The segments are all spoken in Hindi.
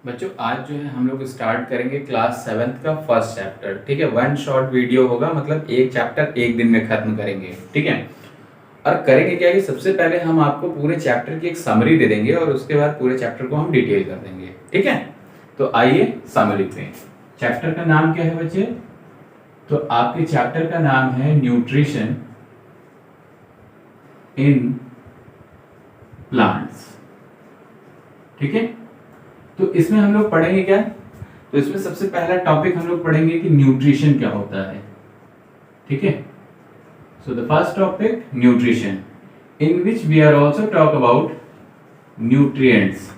बच्चों आज जो है हम लोग स्टार्ट करेंगे क्लास 7th का फर्स्ट चैप्टर। ठीक है, वन शॉर्ट वीडियो होगा, मतलब एक चैप्टर एक दिन में खत्म करेंगे। ठीक है, और करेंगे क्या कि सबसे पहले हम आपको पूरे चैप्टर की एक समरी दे देंगे और उसके बाद पूरे चैप्टर को हम डिटेल कर देंगे। ठीक है, तो आइए समरी पे। चैप्टर का नाम क्या है बच्चे? तो आपके चैप्टर का नाम है न्यूट्रिशन इन प्लांट्स। ठीक है, तो इसमें हम लोग पढ़ेंगे क्या? तो इसमें सबसे पहला टॉपिक हम लोग पढ़ेंगे कि न्यूट्रिशन क्या होता है। ठीक है, so the first topic nutrition, in which we are also talk about nutrients.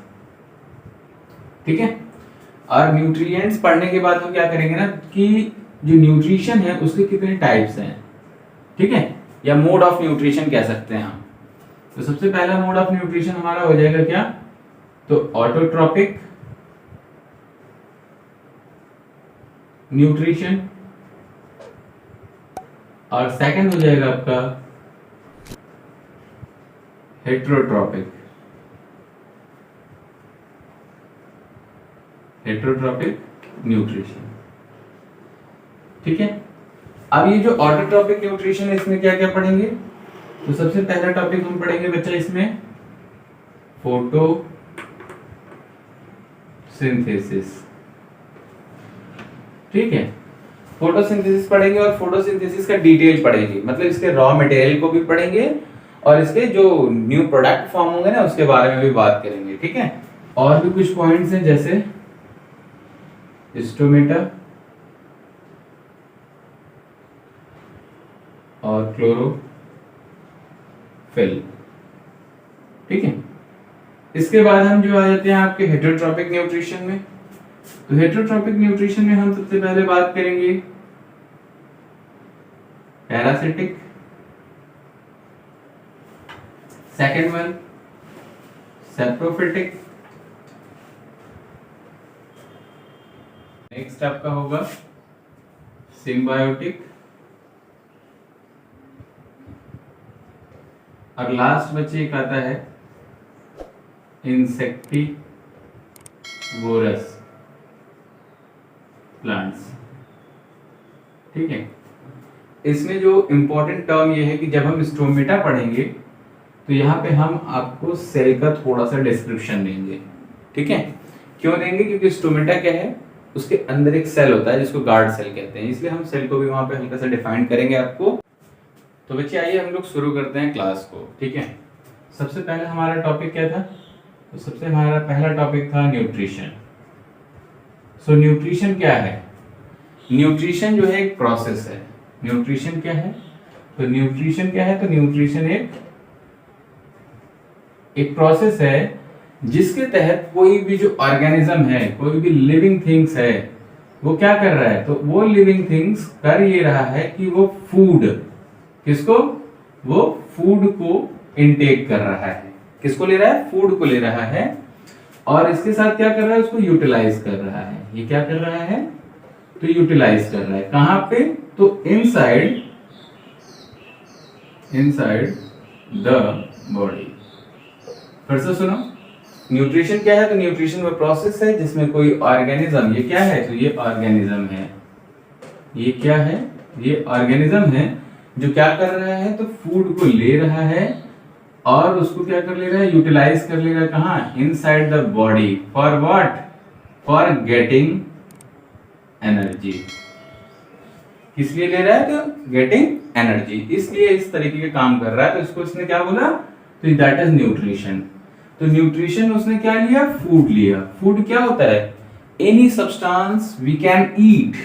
ठीक है, और न्यूट्रिएंट्स पढ़ने के बाद हम क्या करेंगे ना कि जो न्यूट्रिशन है उसके कितने टाइप्स हैं। ठीक है, या मोड ऑफ न्यूट्रिशन कह सकते हैं हम। तो सबसे पहला मोड ऑफ न्यूट्रिशन हमारा हो जाएगा क्या? तो ऑटोट्रॉपिक न्यूट्रिशन, और सेकंड हो जाएगा आपका हेट्रोट्रॉपिक न्यूट्रिशन। ठीक है, अब ये जो ऑटोट्रॉपिक न्यूट्रिशन है इसमें क्या क्या पढ़ेंगे? तो सबसे पहला टॉपिक हम पढ़ेंगे बच्चा इसमें फोटोसिंथेसिस। ठीक है, फोटोसिंथेसिस पढ़ेंगे और फोटोसिंथेसिस का डिटेल पढ़ेंगे, मतलब इसके रॉ मटेरियल को भी पढ़ेंगे और इसके जो न्यू प्रोडक्ट फॉर्म होंगे ना उसके बारे में भी बात करेंगे। ठीक है, और भी कुछ पॉइंट्स हैं जैसे स्टोमेटा और क्लोरोफिल। ठीक है, इसके बाद हम जो आ जाते हैं आपके हेटेरोट्रॉपिक न्यूट्रिशन में। तो हेटेरोट्रॉपिक न्यूट्रिशन में हम सबसे पहले बात करेंगे parasitic, second one saprophytic, next आपका होगा सिम्बायोटिक, और लास्ट बच्चे एक आता है इंसेक्टिवोरस प्लांट्स। ठीक है, इसमें जो इंपॉर्टेंट टर्म ये है कि जब हम स्टोमेटा पढ़ेंगे तो यहाँ पे हम आपको सेल का थोड़ा सा डिस्क्रिप्शन देंगे। ठीक है, क्यों देंगे? क्योंकि स्टोमेटा क्या है, उसके अंदर एक सेल होता है जिसको गार्ड सेल कहते हैं, इसलिए हम सेल को भी वहां पे हल्का सा डिफाइन करेंगे आपको। तो बच्चे आइए हम लोग शुरू करते हैं क्लास को। ठीक है, सबसे पहले हमारा टॉपिक क्या था? तो सबसे हमारा पहला टॉपिक था न्यूट्रिशन। सो न्यूट्रिशन क्या है? न्यूट्रिशन जो है एक प्रोसेस है। न्यूट्रिशन क्या है? तो न्यूट्रिशन क्या है? तो न्यूट्रिशन एक प्रोसेस है जिसके तहत कोई भी जो ऑर्गेनिज्म है, कोई भी लिविंग थिंग्स है, वो क्या कर रहा है? तो वो लिविंग थिंग्स कर ये रहा है कि वो फूड, किसको? वो फूड को इनटेक कर रहा है। किसको ले रहा है? फूड को ले रहा है, और इसके साथ क्या कर रहा है? उसको यूटिलाइज कर रहा है। ये क्या कर रहा है? तो यूटिलाइज कर रहा है। कहां पे? तो इनसाइड द बॉडी। फिर से सुनो, न्यूट्रिशन क्या है? तो न्यूट्रिशन वो प्रोसेस है जिसमें कोई ऑर्गेनिज्म, ये क्या है? तो ये ऑर्गेनिज्म है। ये क्या है? ये ऑर्गेनिज्म है जो क्या कर रहा है? तो फूड को ले रहा है और उसको क्या कर ले रहा है? यूटिलाइज कर ले रहा है। कहां? Inside the body. For what? For getting energy. किस लिए ले रहा है? तो गेटिंग एनर्जी, इसलिए इस तरीके के काम कर रहा है। तो इसको इसने क्या बोला? तो दैट इज न्यूट्रिशन। तो न्यूट्रिशन उसने क्या लिया? फूड लिया। फूड क्या होता है? Any substance we can eat,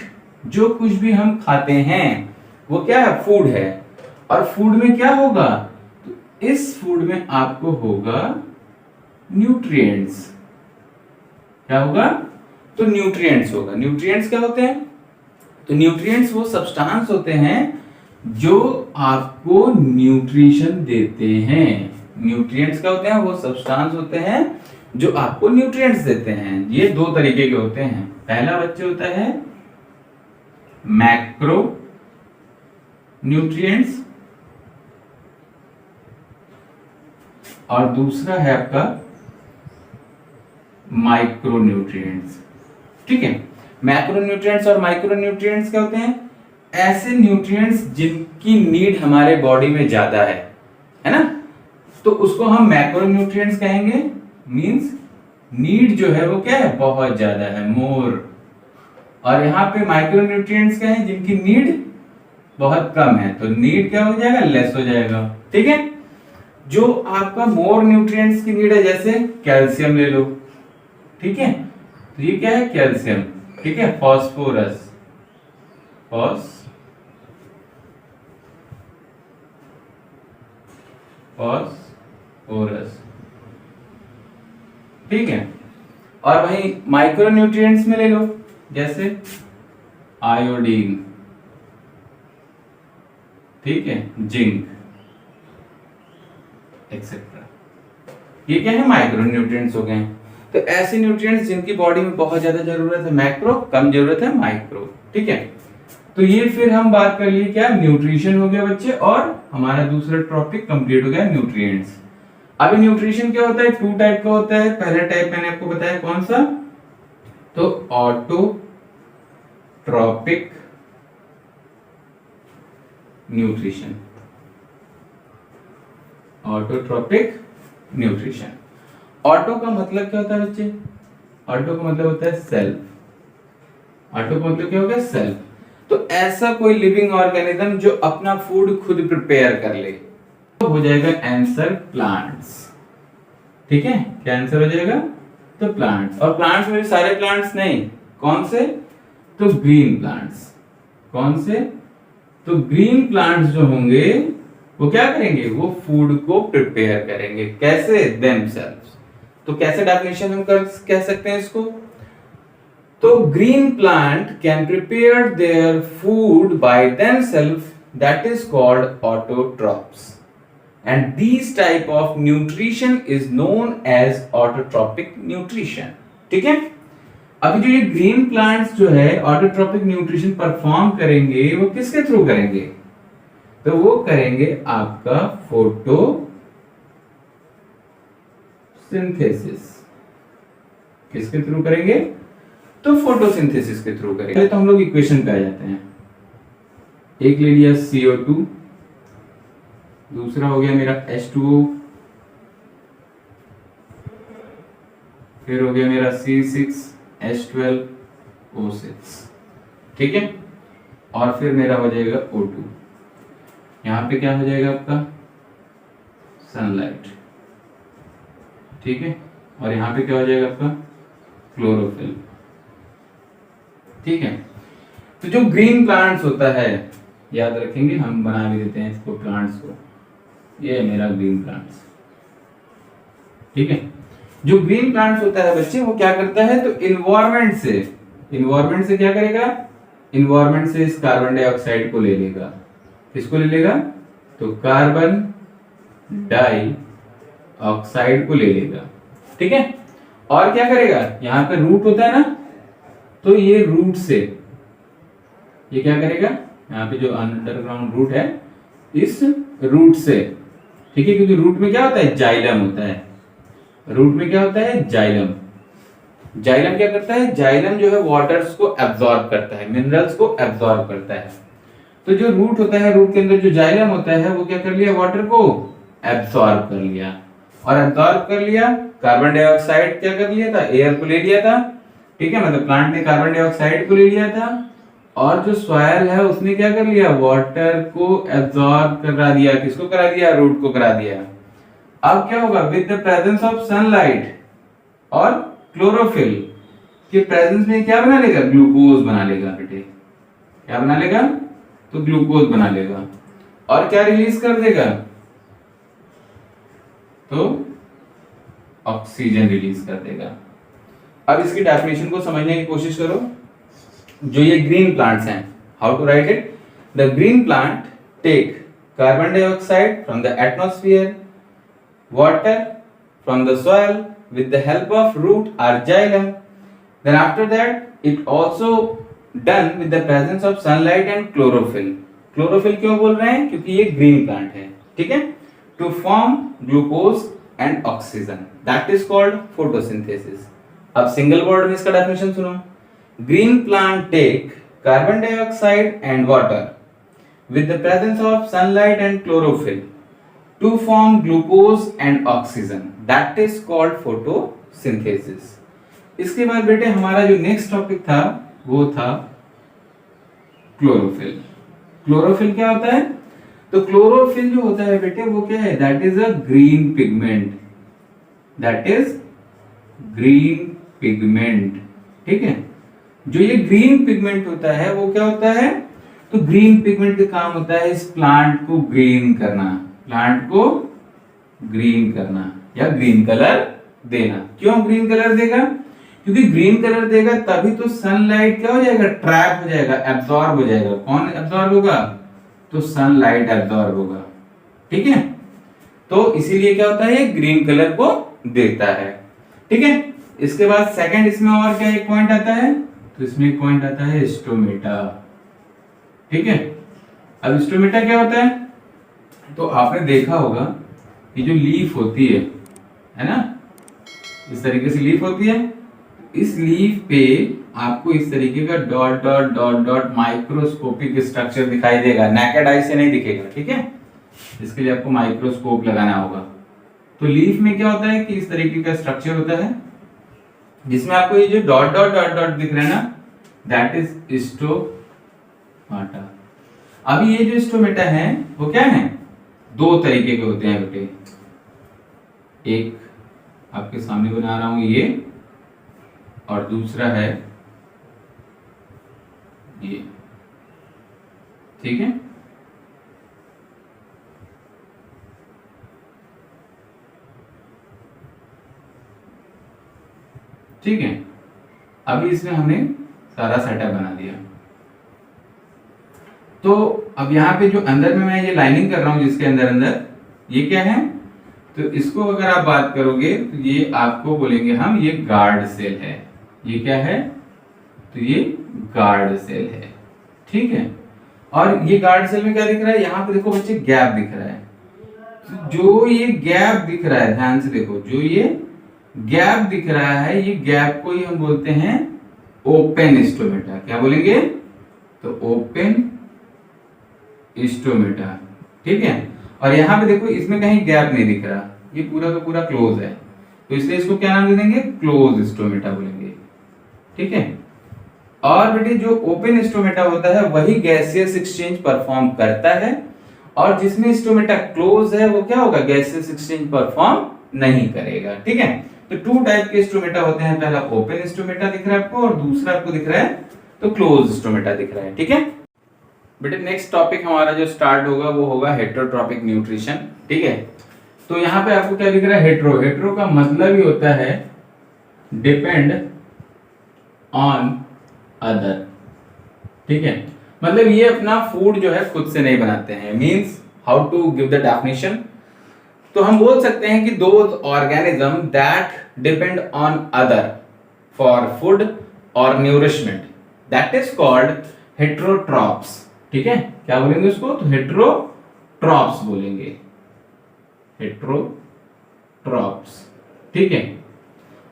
जो कुछ भी हम खाते हैं वो क्या है? फूड है। और फूड में क्या होगा? तो इस फूड में आपको होगा न्यूट्रिएंट्स। क्या होगा? तो न्यूट्रिएंट्स होगा। न्यूट्रिएंट्स क्या होते हैं? तो न्यूट्रिएंट्स वो सब्सटेंस होते हैं जो आपको न्यूट्रिशन देते हैं। न्यूट्रिएंट्स क्या होते हैं? वो सब्सटेंस होते हैं जो आपको न्यूट्रिएंट्स देते हैं। ये दो तरीके के होते हैं। पहला बच्चे होता है मैक्रो न्यूट्रिएंट्स, और दूसरा है आपका माइक्रोन्यूट्रिएंट्स। ठीक है, मैक्रोन्यूट्रिएंट्स और माइक्रोन्यूट्रिएंट्स क्या होते हैं? ऐसे न्यूट्रिएंट्स जिनकी नीड हमारे बॉडी में ज्यादा है ना, तो उसको हम मैक्रोन्यूट्रिएंट्स कहेंगे। मींस नीड जो है वो क्या है? बहुत ज्यादा है, मोर। और यहाँ पे माइक्रोन्यूट्रिएंट्स क्या है? जिनकी नीड बहुत कम है, तो नीड क्या हो जाएगा? लेस हो जाएगा। ठीक है, जो आपका मोर न्यूट्रिएंट्स की नीड है, जैसे कैल्शियम ले लो। ठीक है, तो ये क्या है? कैल्शियम। ठीक है, फॉस्फोरस, फॉस्फोरस। ठीक है, और वही माइक्रोन्यूट्रिएंट्स में ले लो, जैसे आयोडीन। ठीक है, जिंक एक्सेट्रा। ये क्या है? माइक्रोन्यूट्रिएंट्स हो गए। तो ऐसे न्यूट्रिएंट्स जिनकी बॉडी में बहुत ज्यादा जरूरत है मैक्रो, कम जरूरत है माइक्रो। ठीक है, तो ये फिर हम बात कर लिए क्या? न्यूट्रिशन हो गया बच्चे, और हमारा दूसरा टॉपिक कंप्लीट हो गया, न्यूट्रिएंट्स। अभी न्यूट्रिशन क्या होता है? 2 टाइप का होता है। पहला टाइप मैंने आपको बताया, कौन सा? तो autotrophic nutrition. Autotrophic nutrition. Auto का मतलब क्या होता है बच्चे? ऑटो का मतलब होता है सेल्फ। ऑटो का मतलब क्या हो गया? सेल्फ। तो ऐसा कोई लिविंग ऑर्गेनिज्म जो अपना फूड खुद प्रिपेयर कर ले, तो हो जाएगा आंसर प्लांट्स। ठीक है, क्या आंसर हो जाएगा? तो प्लांट्स। और प्लांट्स में सारे प्लांट्स नहीं, कौन से? तो ग्रीन प्लांट्स। कौन से? तो ग्रीन प्लांट्स जो होंगे वो क्या करेंगे? वो फूड को प्रिपेयर करेंगे। कैसे? देमसेल्व्स। तो कैसे डेफिनेशन हम कह सकते हैं इसको? तो green plant can prepare their food by themselves, that is called autotrophs, and this type of nutrition is known as autotrophic nutrition. ठीक है, अभी जो ये ग्रीन प्लांट्स जो है ऑटोट्रॉपिक न्यूट्रिशन परफॉर्म करेंगे, वो किसके थ्रू करेंगे? तो वो करेंगे आपका फोटोसिंथेसिस। किसके थ्रू करेंगे? तो फोटोसिंथेसिस के थ्रू करेंगे। तो हम लोग इक्वेशन पे आ जाते हैं। एक ले लिया CO2, दूसरा हो गया मेरा H2O, फिर हो गया मेरा C6H12O6। ठीक है, और फिर मेरा हो जाएगा O2। यहां पे क्या हो जाएगा आपका? सनलाइट। ठीक है, और यहां पे क्या हो जाएगा आपका? क्लोरोफिल। ठीक है, तो जो ग्रीन प्लांट्स होता है, याद रखेंगे, हम बना भी देते हैं इसको प्लांट्स को। ये है मेरा ग्रीन प्लांट्स। ठीक है, जो ग्रीन प्लांट्स होता है बच्चे, वो क्या करता है? तो इन्वायरमेंट से क्या करेगा? इन्वायरमेंट से इस कार्बन डाइऑक्साइड को ले लेगा। किसको ले लेगा? तो कार्बन डाइऑक्साइड को ले लेगा। ठीक है, और क्या करेगा? यहां पे रूट होता है ना, तो ये रूट से ये क्या करेगा? यहाँ पे जो अंडरग्राउंड रूट है, इस रूट से, ठीक है, क्योंकि रूट में क्या होता है? जाइलम होता है। रूट में क्या होता है? जाइलम। जाइलम क्या करता है? जाइलम जो है वाटर्स को एब्जॉर्ब करता है, मिनरल्स को एब्जॉर्ब करता है। तो जो रूट होता है, रूट के अंदर जो जाइलम होता है, वो क्या कर लिया? वाटर को एब्जॉर्ब कर लिया। और एब्जॉर्ब कर लिया, कार्बन डाइऑक्साइड क्या कर लिया था? एयर को ले लिया था। ठीक है, मतलब प्लांट ने कार्बन डाइऑक्साइड को ले लिया था, और जो सॉइल है उसने क्या कर लिया? वाटर को एब्जॉर्ब करा दिया। किसको करा दिया? रूट को करा दिया। अब क्या होगा? With the presence of sunlight और क्लोरोफिल के प्रेजेंस में क्या बना लेगा? ग्लूकोज बना लेगा बेटे। क्या बना लेगा? तो ग्लूकोज बना लेगा। और क्या रिलीज कर देगा? तो ऑक्सीजन रिलीज कर देगा। अब इसकी डेफिनेशन को समझने की कोशिश करो। जो ये ग्रीन प्लांट्स हैं, how to write it? The green plant take carbon dioxide from the atmosphere, water from the soil with the help of root or xylem. Then after that it also done with the presence of sunlight and chlorophyll. Chlorophyll क्यों बोल रहे हैं? क्योंकि ये green plant है। ठीक है, to form glucose and oxygen, that is called photosynthesis. अब सिंगल वर्ड में इसका डेफिनेशन सुनो। Green plant take carbon dioxide and water with the presence of sunlight and chlorophyll to form glucose and oxygen, that is called photosynthesis। इसके बाद बेटे हमारा जो नेक्स्ट टॉपिक था वो था क्लोरोफिल। क्लोरोफिल क्या होता है? तो क्लोरोफिल जो होता है बेटे वो क्या है? That is a green pigment, that is green pigment. ठीक है, जो ये ग्रीन पिगमेंट होता है वो क्या होता है? तो ग्रीन पिगमेंट का काम होता है इस प्लांट को ग्रीन करना, प्लांट को ग्रीन करना या ग्रीन कलर देना। क्यों ग्रीन कलर देगा? क्योंकि ग्रीन कलर देगा तभी तो सनलाइट क्या हो जाएगा? ट्रैप हो जाएगा, एब्जॉर्ब हो जाएगा। कौन एब्जॉर्ब होगा? तो सनलाइट एब्जॉर्ब होगा। ठीक है, तो इसीलिए क्या होता है? ग्रीन कलर को देता है। ठीक है, इसके बाद सेकंड इसमें और क्या एक पॉइंट आता है? तो इसमें एक पॉइंट आता है स्टोमेटा। ठीक है, अब स्टोमेटा क्या होता है? तो आपने देखा होगा कि जो लीफ होती है ना, इस तरीके से लीफ होती है। इस लीफ पे आपको इस तरीके का dot dot dot dot microscopic structure दिखाई देगा, नेकेड आई से नहीं दिखेगा। ठीक है, इसके लिए आपको माइक्रोस्कोप लगाना होगा। तो लीफ में क्या होता है कि इस तरीके का स्ट्रक्चर होता है जिसमें आपको ये जो डॉट डॉट डॉट डॉट दिख रहा है ना, दैट इज स्टोमाटा। अभी ये जो स्टोमेटा है वो क्या है? दो तरीके के होते हैं बेटे। एक आपके सामने बना रहा हूं ये, और दूसरा है ये। ठीक है, ठीक है, अभी इसमें हमने सारा सेटअप बना दिया। तो अब यहाँ पे जो अंदर में मैं ये लाइनिंग कर रहा हूं जिसके अंदर अंदर, ये क्या है? तो इसको अगर आप बात करोगे तो ये आपको बोलेंगे हम ये गार्ड सेल है। ये क्या है? तो ये गार्ड सेल है। ठीक है, और ये गार्ड सेल में क्या दिख रहा है? यहाँ पे देखो बच्चे गैप दिख रहा है। तो जो ये गैप दिख रहा है, ध्यान से देखो, जो ये गैप दिख रहा है, ये गैप को ही हम बोलते हैं ओपन स्टोमेटा। क्या बोलेंगे? तो ओपन स्टोमेटा। ठीक है, और यहाँ पे देखो इसमें कहीं गैप नहीं दिख रहा, ये पूरा का पूरा क्लोज है, तो इसलिए इसको क्या नाम दे देंगे? क्लोज स्टोमेटा बोलेंगे। ठीक है, और बेटे जो ओपन स्टोमेटा होता है वही गैसियस एक्सचेंज परफॉर्म करता है, और जिसमें स्टोमेटा क्लोज है वो क्या होगा? गैसियस एक्सचेंज परफॉर्म नहीं करेगा। ठीक है, तो टू टाइप के स्टोमेटा होते हैं। पहला ओपन स्टोमेटा दिख रहा है आपको, और दूसरा आपको दिख रहा है तो क्लोज स्टोमेटा दिख रहा है। ठीक है बेटे, नेक्स्ट टॉपिक हमारा जो स्टार्ट होगा वो होगा हेटेरोट्रॉपिक न्यूट्रिशन। ठीक है, तो यहाँ पे आपको क्या दिख रहा है? हेटेरो। हेटेरो का मतलब ही होता है डिपेंड ऑन अदर। ठीक है, मतलब ये अपना फूड जो है खुद से नहीं बनाते हैं। Means how to give the definition? तो हम बोल सकते हैं कि those organism that depend on other for food और nourishment, that is called heterotrophs. ठीक है, क्या बोलेंगे उसको? तो हेटेरोट्रॉप्स बोलेंगे, हेटेरोट्रॉप्स। ठीक है,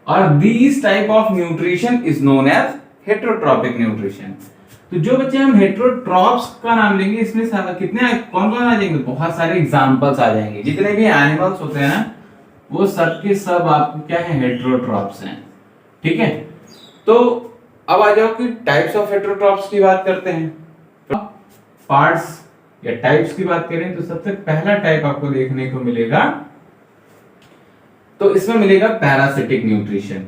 और this type of nutrition is known as heterotrophic nutrition. तो जो बच्चे हम हेटेरोट्रॉप्स का नाम लेंगे, इसमें कितने कौन कौन आ जाएंगे? बहुत सारे एग्जांपल्स आ जाएंगे। जितने भी एनिमल्स होते हैं ना, वो सब के सब आपको क्या है? हेटेरोट्रॉप्स हैं। ठीक है, तो अब आ जाओ कि टाइप्स ऑफ हेटेरोट्रॉप्स की बात करते हैं। पार्ट्स या टाइप्स की बात करें तो सबसे पहला टाइप आपको देखने को मिलेगा, तो इसमें मिलेगा पैरासिटिक न्यूट्रिशन।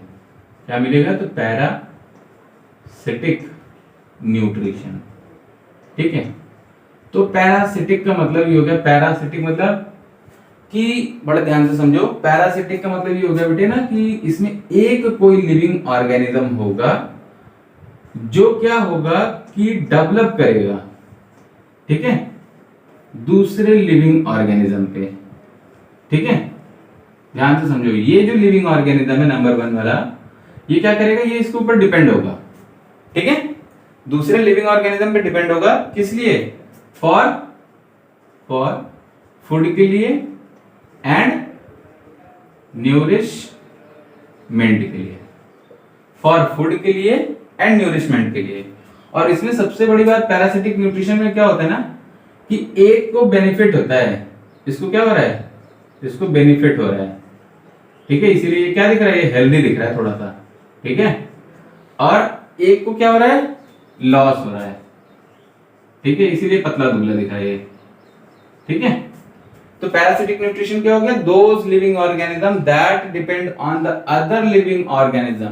क्या मिलेगा? तो पैरासिटिक न्यूट्रिशन। ठीक है, तो पैरासिटिक का मतलब ये हो गया, पैरासिटिक मतलब कि बड़े ध्यान से समझो, पैरासिटिक का मतलब ये हो गया बेटे ना कि इसमें एक कोई लिविंग ऑर्गेनिज्म होगा जो क्या होगा कि डेवलप करेगा। ठीक है, दूसरे लिविंग ऑर्गेनिज्म पे। ठीक है, ध्यान से समझो, ये जो लिविंग ऑर्गेनिज्म है नंबर 1 वाला, ये क्या करेगा? ये इसके ऊपर डिपेंड होगा। ठीक है, दूसरे लिविंग ऑर्गेनिज्म पे डिपेंड होगा। किस लिए? फॉर फूड के लिए एंड न्यूरिशमेंट के लिए। फॉर फूड के लिए एंड न्यूरिशमेंट के लिए। और इसमें सबसे बड़ी बात पैरासिटिक न्यूट्रिशन में क्या होता है ना कि एक को बेनिफिट होता है, इसको क्या हो रहा है, इसको बेनिफिट हो रहा है, ठीक है, इसीलिए ये क्या दिख रहा है, ये हेल्दी दिख रहा है थोड़ा सा, ठीक है, और एक को क्या हो रहा है, लॉस हो रहा है, ठीक है, इसीलिए पतला दुबला दिख रहा है ये, ठीक है। तो पैरासिटिक न्यूट्रिशन क्या हो गया, those living organism that depend on the other living organism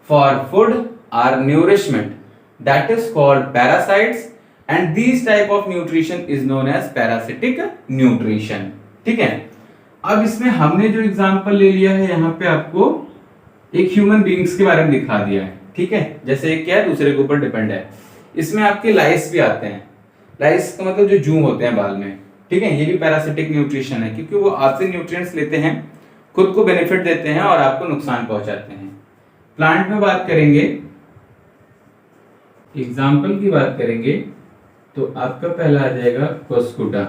for food और nourishment, that is called parasites, and this type of nutrition is known as parasitic nutrition, ठीक है। अब इसमें हमने जो एग्जांपल ले लिया है यहाँ पे आपको एक ह्यूमन बीइंग्स के बारे में दिखा दिया है, ठीक है, जैसे एक क्या है दूसरे के ऊपर डिपेंड है। इसमें आपके लाइस भी आते हैं, लाइस का मतलब जो जू होते हैं बाल में, ठीक है, ये भी पैरासिटिक न्यूट्रिशन है क्योंकि वो आपसे न्यूट्रिएंट्स लेते हैं, खुद को बेनिफिट देते हैं और आपको नुकसान पहुंचाते हैं। प्लांट में बात करेंगे, एग्जाम्पल की बात करेंगे तो आपका पहला आ जाएगा कोस्कुटा।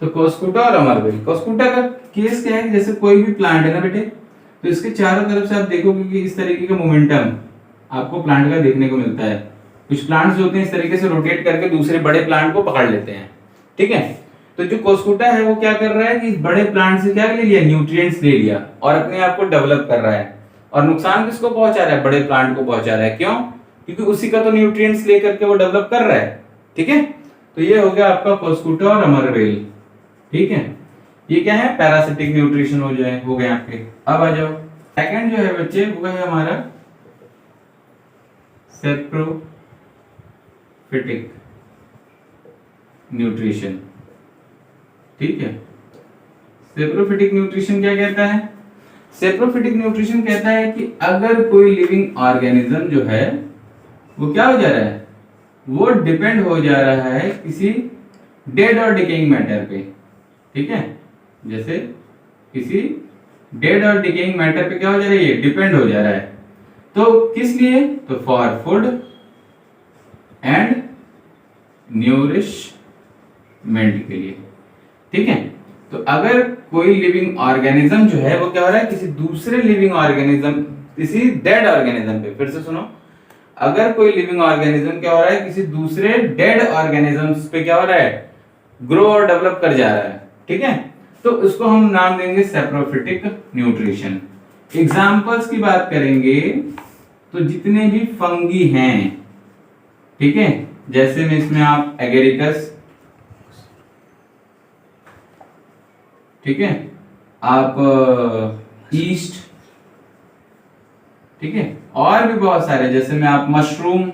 तो कोस्कुटा और अमरबेल, कोस्कुटा का केस क्या है, जैसे कोई भी प्लांट है ना बेटे, तो इसके चारों तरफ से आप देखोगे कि इस तरीके का मोमेंटम आपको प्लांट का देखने को मिलता है। कुछ प्लांट्स होते हैं इस तरीके से रोटेट करके दूसरे बड़े प्लांट को पकड़ लेते हैं, ठीक है। तो जो कोस्कुटा है वो क्या कर रहा है कि बड़े प्लांट से क्या ले लिया, न्यूट्रिएंट्स ले लिया और अपने आप को डेवलप कर रहा है, और नुकसान किसको पहुंचा रहा है, बड़े प्लांट को पहुंचा रहा है। क्यों, क्योंकि उसी का तो न्यूट्रिएंट्स लेकर के वो डेवलप कर रहा है, ठीक है। तो ये हो गया आपका कोस्कुटा और अमरबेल, ठीक है। ये क्या है, पैरासिटिक न्यूट्रिशन हो गए आपके। अब आ जाओ सेकंड जो है बच्चे वो है हमारा सेप्रोफिटिक न्यूट्रिशन, ठीक है। सेप्रोफिटिक न्यूट्रिशन क्या कहता है, सेप्रोफिटिक न्यूट्रिशन कहता है कि अगर कोई लिविंग ऑर्गेनिज्म जो है वो क्या हो जा रहा है, वो डिपेंड हो जा रहा है किसी डेड और डिकेइंग मैटर पे, ठीक है, जैसे किसी डेड और डिकेइंग मैटर पे क्या हो जा रहा है, ये डिपेंड हो जा रहा है। तो किस लिए, तो फॉर फूड एंड न्यूरिशमेंट के लिए, ठीक है। तो अगर कोई लिविंग ऑर्गेनिज्म जो है वो क्या हो रहा है, किसी दूसरे लिविंग ऑर्गेनिज्म, किसी डेड ऑर्गेनिज्म पे, फिर से सुनो, अगर कोई लिविंग ऑर्गेनिज्म क्या हो रहा है, किसी दूसरे डेड ऑर्गेनिजम्स पे क्या हो रहा है, ग्रो और डेवलप कर जा रहा है, ठीक है, तो उसको हम नाम देंगे सेप्रोफिटिक न्यूट्रिशन। एग्जांपल्स की बात करेंगे तो जितने भी फंगी हैं, ठीक है, जैसे में इसमें आप एगेरिकस, ठीक है, आप ईस्ट, ठीक है, और भी बहुत सारे, जैसे में आप मशरूम,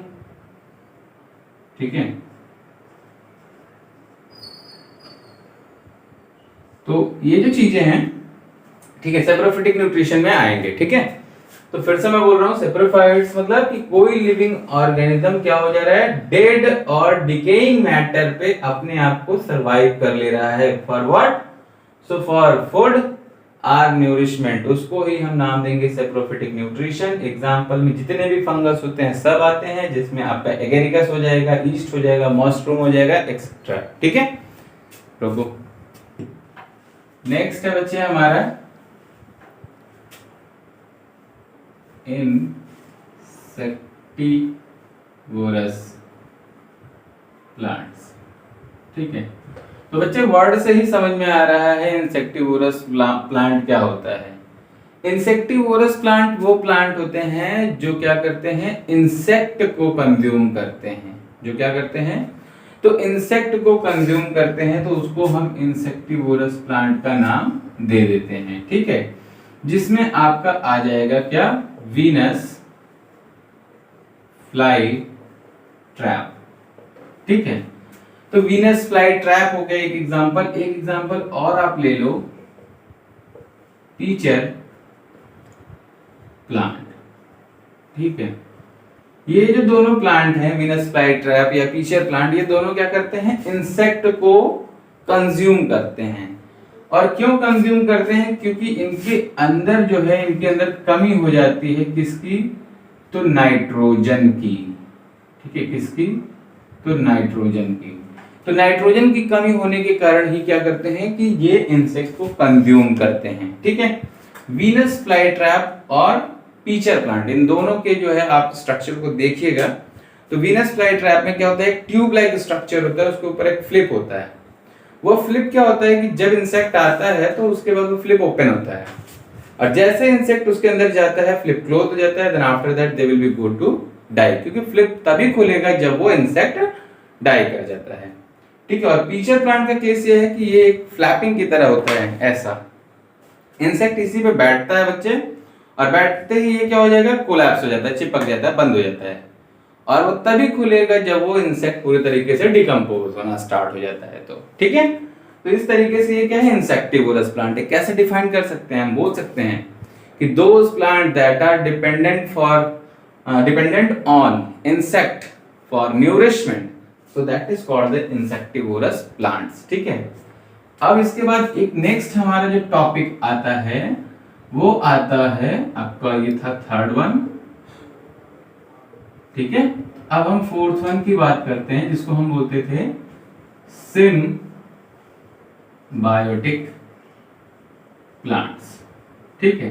ठीक है। तो ये जो चीजें हैं, ठीक है, सेप्रोफिटिक न्यूट्रिशन में आएंगे, ठीक है। तो फिर से मैं बोल रहा हूं, सेप्रोफाइट्स मतलब कि कोई लिविंग ऑर्गेनिज्म क्या हो जा रहा है, डेड और डिकेइंग मैटर पे अपने आप को सरवाइव कर ले रहा है, for what, so for food और न्यूरिशमेंट, उसको ही हम नाम देंगे सेप्रोफिटिक न्यूट्रिशन। एग्जांपल में जितने भी फंगस होते हैं सब आते हैं, जिसमें आपका एगेरिकस हो जाएगा, ईस्ट हो जाएगा, मशरूम हो जाएगा, एक्सेट्रा, ठीक है। रुको, नेक्स्ट है बच्चे हमारा इंसेक्टिवोरस प्लांट्स, ठीक है। तो बच्चे वर्ड से ही समझ में आ रहा है इंसेक्टिवोरस प्लांट क्या होता है। इंसेक्टिवोरस प्लांट वो प्लांट होते हैं जो क्या करते हैं, इंसेक्ट को कंज्यूम करते हैं, जो क्या करते हैं, तो इंसेक्ट को कंज्यूम करते हैं, तो उसको हम इंसेक्टिवोरस प्लांट का नाम दे देते हैं, ठीक है। जिसमें आपका आ जाएगा क्या, वीनस फ्लाई ट्रैप, ठीक है। तो वीनस फ्लाई ट्रैप हो गया एक एग्जांपल। एक एग्जांपल और आप ले लो, पीचर प्लांट, ठीक है। ये जो दोनों प्लांट हैं, वीनस फ्लाई ट्रैप या पीचर प्लांट, ये दोनों क्या करते हैं, इंसेक्ट को कंज्यूम करते हैं। और क्यों कंज्यूम करते हैं, क्योंकि इनके अंदर जो है, इनके अंदर कमी हो जाती है, किसकी, तो नाइट्रोजन की, ठीक है, किसकी, तो नाइट्रोजन की। तो नाइट्रोजन की कमी होने के कारण ही क्या करते हैं कि ये इंसेक्ट को कंज्यूम करते हैं, ठीक है। वीनस फ्लाई ट्रैप और पीचर प्लांट, इन दोनों के जो है आप स्ट्रक्चर को देखिएगा तो वीनस फ्लाईट्रैप में क्या होता है, एक ट्यूब लाइक स्ट्रक्चर होता है, उसके ऊपर एक फ्लिप होता है। वो फ्लिप क्या होता है कि जब इंसेक्ट आता है तो उसके बाद वो फ्लिप ओपन होता है, और जैसे इंसेक्ट उसके अंदर जाता है फ्लिप क्लोज हो जाता है, then after that they will be go to die, क्योंकि फ्लिप तभी खुलेगा जब वो इंसेक्ट डाई कर जाता है। ठीक है, और पीचर प्लांट का केस ये है कि ये एक फ्लैपिंग की तरह होता है, ऐसा इंसेक्ट इसी पे बैठता है बच्चे, और बैठते ही ये क्या हो जाएगा, कोलैप्स हो जाता है, चिपक जाता है, बंद हो जाता है, और वो तभी खुलेगा जब वो इंसेक्ट पूरे तरीके से डिकम्पोज होना स्टार्ट हो जाता है। तो ठीक है, तो इस तरीके से ये क्या है, इंसेक्टिवोरस प्लांट है। कैसे डिफाइन कर सकते हैं, हम बोल सकते हैं कि those plant that are dependent on insect for nourishment, so that is called the insectivorous plants. ठीक है, अब इसके बाद एक नेक्स्ट हमारा जो टॉपिक आता है वो आता है आपका, ये था थर्ड वन। ठीक है, अब हम फोर्थ वन की बात करते हैं, जिसको हम बोलते थे सिम्बायोटिक प्लांट्स। ठीक है,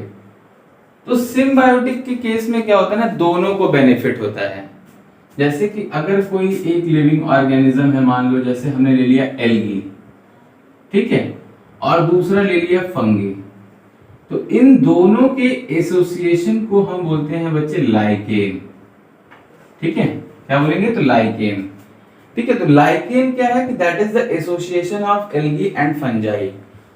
तो सिम्बायोटिक के केस में क्या होता है ना, दोनों को बेनिफिट होता है। जैसे कि अगर कोई एक लिविंग ऑर्गेनिज्म है, मान लो जैसे हमने ले लिया एल्गी, ठीक है, और दूसरा ले लिया फंगी, तो इन दोनों के एसोसिएशन को हम बोलते हैं बच्चे लाइकेन। ठीक है, क्या बोलेंगे, तो लाइकेन। ठीक है, तो लाइकेन क्या है कि that is the association of algae and fungi,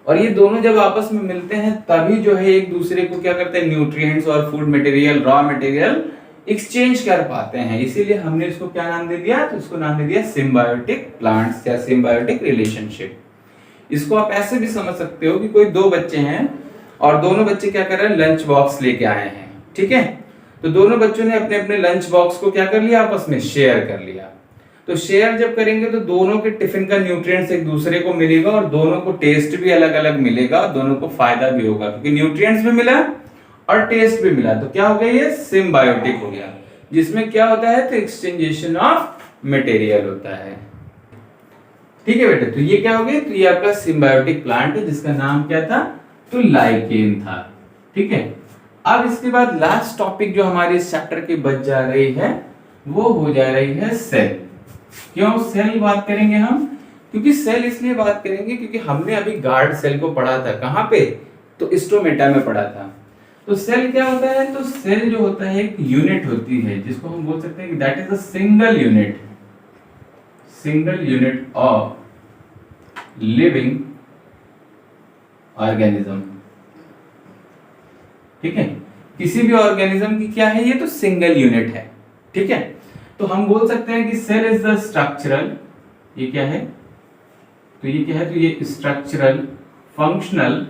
और ये दोनों जब आपस में मिलते हैं तभी जो है एक दूसरे को क्या करते हैं, न्यूट्रिएंट्स और food material, raw material exchange कर पाते हैं। इसीलिए हमने इसको क्या नाम दे दिया, तो इसको नाम दे दिया सिम्बायोटिक प्लांट्स या सिम्बायोटिक रिलेशनशिप। इसको आप ऐसे भी समझ सकते हो कि कोई दो बच्चे हैं और दोनों बच्चे क्या कर रहे हैं, लंच बॉक्स लेके आए हैं। ठीक है, तो दोनों बच्चों ने अपने अपने लंच बॉक्स को क्या कर लिया, आपस में शेयर कर लिया। तो शेयर जब करेंगे तो दोनों के टिफिन का न्यूट्रिएंट्स एक दूसरे को मिलेगा, और दोनों को टेस्ट भी अलग अलग मिलेगा, दोनों को फायदा भी होगा, क्योंकि न्यूट्रिएंट्स भी मिला और टेस्ट भी मिला। तो क्या हो गया, ये सिम्बायोटिक हो गया, जिसमें क्या होता है, तो एक्सचेंजेशन ऑफ मटेरियल होता है। ठीक है बेटे, तो ये क्या हो गया, तो ये आपका सिम्बायोटिक प्लांट है, जिसका नाम क्या था, तो लाइकेन था। ठीक है, अब इसके बाद लास्ट टॉपिक जो हमारे इस चैप्टर की बच जा रही है वो हो जा रही है सेल। क्यों सेल बात करेंगे हम, क्योंकि सेल इसलिए बात करेंगे क्योंकि हमने अभी गार्ड सेल को पढ़ा था, कहां पे, तो स्टोमेटा में पढ़ा था। तो सेल क्या होता है, तो सेल जो होता है एक यूनिट होती है, जिसको हम बोल सकते हैं कि that is a single unit of living organism. ठीक है, किसी भी ऑर्गेनिज्म की क्या है, ये तो सिंगल यूनिट है। ठीक है, तो हम बोल सकते हैं कि सेल इज द स्ट्रक्चरल, ये क्या है, तो ये क्या है, तो ये structural, functional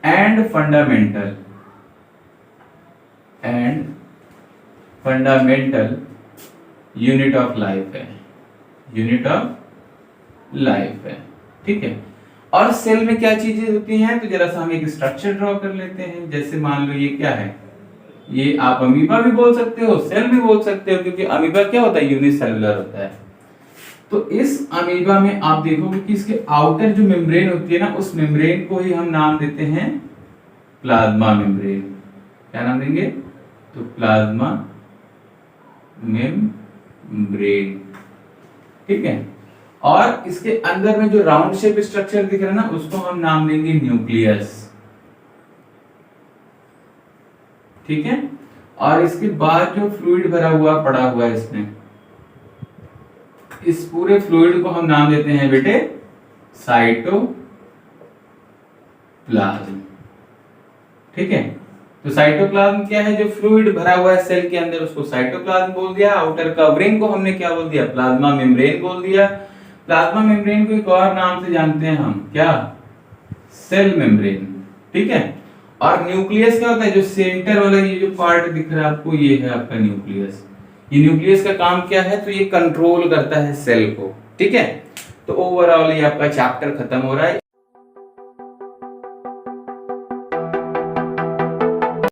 and fundamental unit of life है। ठीक है, और सेल में क्या चीजें होती हैं, तो जरा सा हम एक स्ट्रक्चर ड्रॉ कर लेते हैं। जैसे मान लो ये क्या है, ये आप अमीबा भी बोल सकते हो, सेल भी बोल सकते हो, क्योंकि अमीबा क्या होता है, यूनिसेलुलर होता है। तो इस अमीबा में आप देखोगे कि इसके आउटर जो मेम्ब्रेन होती है ना, उस मेम्ब्रेन को ही हम नाम देते हैं प्लाज्मा मेम्ब्रेन। क्या नाम देंगे, तो प्लाज्मा मेम्ब्रेन। ठीक है, और इसके अंदर में जो राउंड शेप स्ट्रक्चर दिख रहा है ना, उसको हम नाम देंगे न्यूक्लियस। ठीक है, और इसके बाद जो फ्लूइड भरा हुआ पड़ा हुआ है इसमें, इस पूरे फ्लूइड को हम नाम देते हैं बेटे साइटोप्लाज्म। ठीक है, तो साइटोप्लाज्म क्या है, जो फ्लूइड भरा हुआ है सेल के अंदर, उसको साइटोप्लाज्म बोल दिया। आउटर कवरिंग को हमने क्या बोल दिया, प्लाज्मा मेम्ब्रेन बोल दिया। प्लाज्मा मेम्ब्रेन को एक और नाम से जानते हैं हम, क्या, सेल मेम्ब्रेन। ठीक है, और न्यूक्लियस क्या होता है, जो सेंटर वाला ये जो पार्ट दिख रहा है आपको, ये है आपका न्यूक्लियस। ये न्यूक्लियस का काम क्या है, तो ये कंट्रोल करता है सेल को। ठीक है, तो ओवरऑल ये आपका चैप्टर खत्म हो रहा है।